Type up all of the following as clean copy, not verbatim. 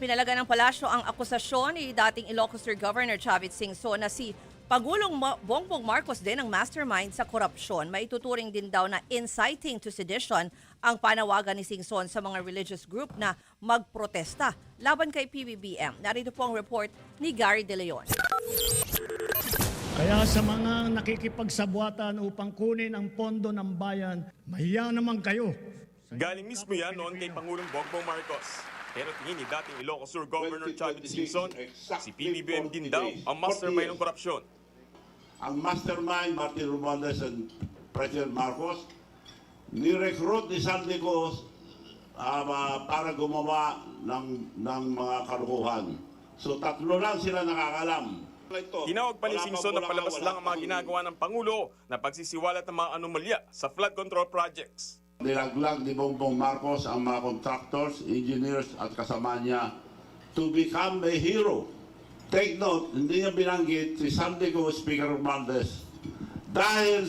Pinalaga ng palasyo ang akusasyon ni dating Ilocos Sur Governor Chavit Singson na si Pangulong Bongbong Marcos din ang mastermind sa korupsyon. Maituturing din daw na inciting to sedition ang panawagan ni Singson sa mga religious group na magprotesta laban kay PBBM. Narito po ang report ni Gary De Leon. Kaya sa mga nakikipagsabwatan upang kunin ang pondo ng bayan, mahiya naman kayo. Galing mismo yan noon kay Pangulong Bongbong Marcos. Pero tingin ni dating Ilocos Sur Governor Chavit Singson, si PBBM din daw ang mastermind ng korupsyon. Ang mastermind, Martin Romualdez and President Marcos, ni-recruit ni Sandigos para gumawa ng mga kalukuhan. So tatlo lang sila nakakalam. Tinawag pa ni Singson na palabas lang ang mga ginagawa ng Pangulo na pagsisiwalat ng mga anomalya sa flood control projects. Nilaglag ni Bongbong Marcos ang mga contractors, engineers at kasama niya to become a hero. Take note, hindi niya binanggit si Sandigos, Speaker Romualdez. Dahil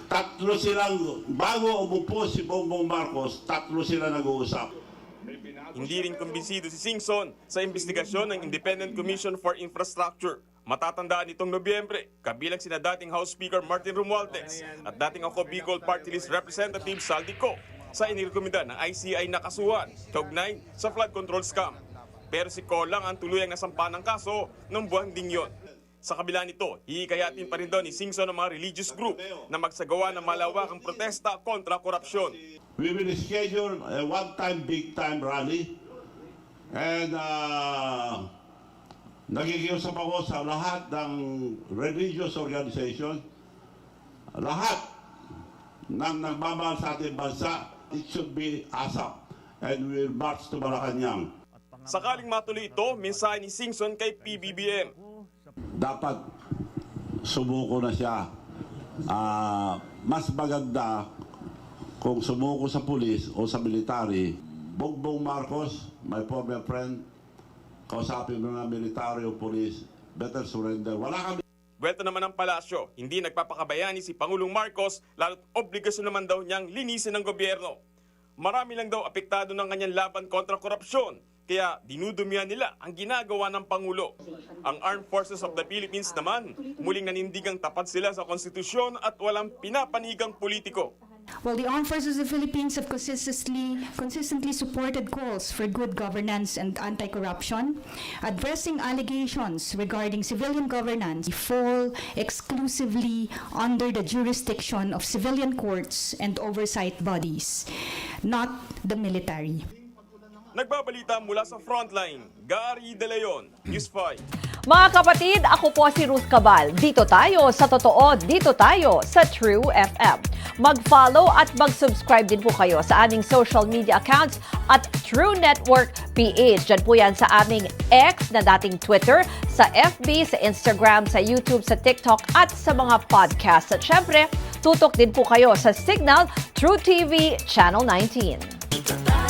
tatlo silang, bago umupo si Bongbong Marcos, tatlo sila nag-uusap. Hindi rin kumbinsido si Singson sa investigasyon ng Independent Commission for Infrastructure. Matatandaan itong Nobyembre, kabilang sina dating House Speaker Martin Romualdez at dating ako Bicol Party List Representative Saldi Co sa inirekomenda ng ICI na kasuhan kaugnay sa flood control scam. Pero si Co lang ang tuluyang nasampa ng kaso ng buwang ding yon. Sa kabila nito, hihikayatin pa rin daw ni Singson ang mga religious group na magsagawa ng malawakang protesta kontra korupsyon. We will schedule a one-time, big-time rally and nakikiusap ako sa lahat ng religious organization, lahat ng nagmamahal sa ating bansa, it should be ASAP and we will march to Malacanang. Sakaling matuloy ito, mensahe ni Singson kay PBBM. Dapat sumuko na siya. Mas maganda kung sumuko sa pulis o sa military. Bongbong Marcos, my former friend, kausapin mo na military o police, better surrender. Wala kami. Buwelta naman ng palasyo, hindi nagpapakabayani si Pangulong Marcos, lalo't obligasyon naman daw niyang linisin ng gobyerno. Marami lang daw apektado ng kanyang laban kontra korupsyon, kaya dinudumihan nila ang ginagawa ng Pangulo. Ang Armed Forces of the Philippines naman, muling nanindigang tapat sila sa konstitusyon at walang pinapanigang politiko. Well, the Armed Forces of the Philippines have consistently supported calls for good governance and anti-corruption, addressing allegations regarding civilian governance fall exclusively under the jurisdiction of civilian courts and oversight bodies, not the military. Nagbabalita mula sa Frontline, Gary De Leon, News 5. Mga kapatid, ako po si Ruth Cabal. Dito tayo sa totoo, dito tayo sa True FM. Mag-follow at mag-subscribe din po kayo sa aming social media accounts at True Network PH. Diyan po yan sa aming X na dating Twitter, sa FB, sa Instagram, sa YouTube, sa TikTok at sa mga podcast. At syempre, tutok din po kayo sa Signal True TV Channel 19.